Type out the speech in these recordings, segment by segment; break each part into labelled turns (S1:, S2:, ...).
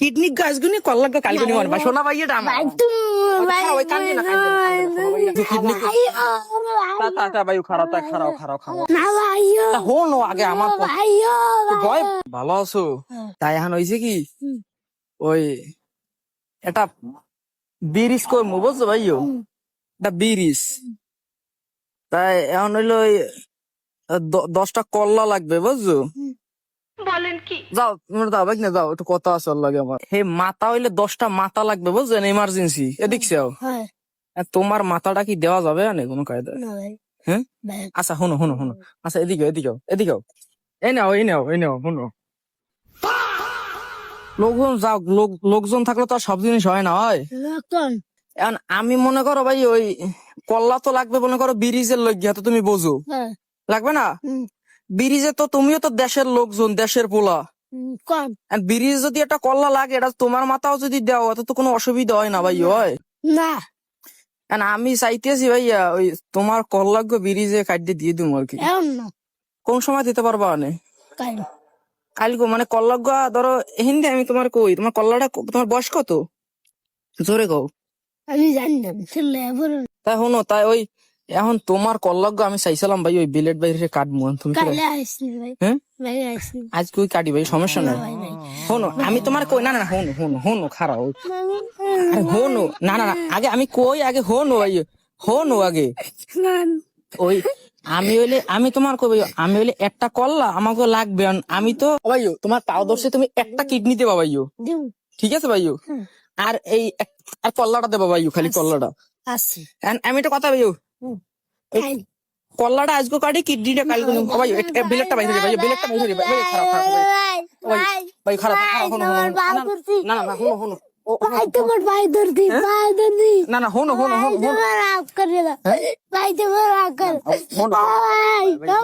S1: kidney গাছগুনি কল্লা কালগুনি মানবা সোনা ভাই এটা আমার ওই কান্দি না কিডনি তা ভাই খারাপ তা খারাপ খারাপ খারাপ তা হনো আগে আমার ভয় ভালো আছো তাই এখন হইছে কি ওই এটা বিরিজ করবো বুঝছো ভাইও এটা বিরিজ তাই এখন হইলো ওই 10টা কল্লা লাগবে বুঝছো
S2: বলেন কি
S1: যাও তোমরা দাও ভাই না যাও একটু কথা আছে ওর লাগে আমার হে মাথা হইলে 10টা মাথা লাগবে বুঝছেন ইমার্জেন্সি এদিকছেও তোমার মাথাটা কি দেওয়া যাবে না কোনো কায়দা হ্যাঁ আচ্ছা শোনো শোনো শোনো আচ্ছা এদিকেও এই নাও শোনো লোকজন যাও লোকজন থাকলে তো আর সব জিনিস হয় না হয় এখন আমি মনে করো ভাই ওই কল্লা তো লাগবে মনে করো ব্রিজের লজ্ঞা তো তুমি বোঝো লাগবে না ব্রিজে তো তুমিও তো দেশের লোকজন দেশের পোলা ব্রিজ যদি একটা কল্লা লাগে এটা তোমার মাথাও যদি দেওয়া অত তো কোনো অসুবিধা হয় না ভাই হয়
S3: না
S1: আমি চাইতেছি ভাইয়া ওই তোমার কল্লাগ্য ব্রিজে কাটিয়ে দিয়ে দিব আর কি কোন সময় দিতে পারবা মানে কালকে মানে কল্লাগ্য ধরো হিন্দি আমি তোমার কই তোমার কল্লাটা তোমার বয়স কত জোরে কও
S3: আমি জানি না
S1: তাই শোনো তাই ওই এখন তোমার কল্লাগ্য আমি চাইছিলাম ভাই ওই বিলেট বাইরে কাটবো তুমি হ্যাঁ আজকে ওই কাটি ভাই সমস্যা নাই শোনো আমি তোমার কই না না শোনো খারাপ আরে শোনো না আগে আমি কই আগে শোনো ভাই শোনো আগে ওই আমি তোমার কই ভাই আমি হইলে একটা কল্লা আমাকে লাগবে আমি তো ভাইও তোমার পারদর্শে তুমি একটা কিডনি দেবা ভাইও ঠিক আছে ভাইও আর এই আর কল্লাটা দেবা ভাইও খালি কল্লাটা আমি একটা কথা ভাইও কল্লাটা আজকে কাটি কিডনিটা কাল ভাই বিলেটটা বাইরে ভাই বিলেটটা বাইরে ভাই খারাপ ভাই খারাপ শোনো না শোনো
S3: ভাই তোমার ভাই ধরতি
S1: না শোনো
S3: রাগ করে না ভাই তোমার রাগ করে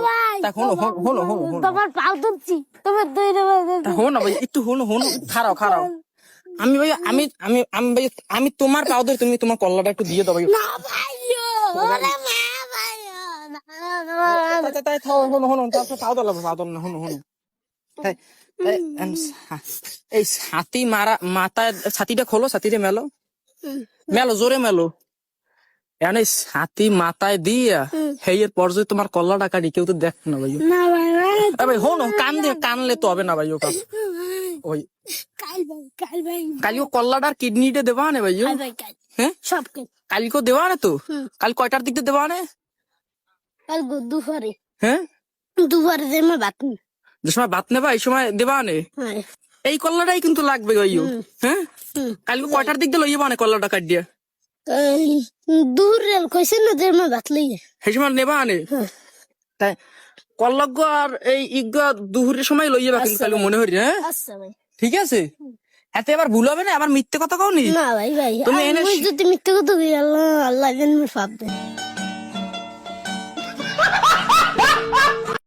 S3: ভাই
S1: শোনো
S3: তোমার পাও ধরছি তোমার দুই নম্বর
S1: শোনো ভাই একটু শোনো খারাপ আমি ভাই আমি তোমার পাও ধরে তুমি তোমার কল্লাটা একটু দিয়ে দাও ভাই
S3: না ভাই ওরে মা ভাই
S1: তাই শোনো তারপর পাও ধরলাম শোনো এই ছাতি মাথায় ছাতিটা খোলো ছাতিটা মেলো জোরে মেলো এনে ছাতি মাথায় দিয়া হেয়ের পর যদি তোমার কল্লাটা কাটি কেউ তো দেখ না ভাই ভাই হনো কানলে তো হবে না ভাই ওই কালি কল্লাটার কিডনিটা দেবা না ভাই হ্যাঁ কালকে দেওয়া না তো কাল কয়টার দিক দিয়ে দেওয়া না
S3: কাল দুপুরে
S1: হ্যাঁ
S3: দুপুরে দেমা বাতনি
S1: যে সময় ভাত নেবা এই সময় দেবা নে এই কল্লাটাই কিন্তু লাগবে ভাইও হ্যাঁ কালকে কয়টার দিক দিয়ে লইবা না কল্লাটা কাট দিয়া
S3: দূর রেল কইছে না দেমা বাতলি
S1: সেই সময় নেবা নে তাই কল্লাগ্য আর এই ইজ্ঞা দুপুরের সময় লইবা কিন্তু কালকে মনে হরি হ্যাঁ
S3: আচ্ছা ভাই
S1: ঠিক আছে এতে আবার ভুল হবে না আবার মিথ্যে কথা কওনি
S3: না ভাই
S1: তুমি এনে
S3: যদি মিথ্যে কথা কই আল্লাহ জানে পাপ দেন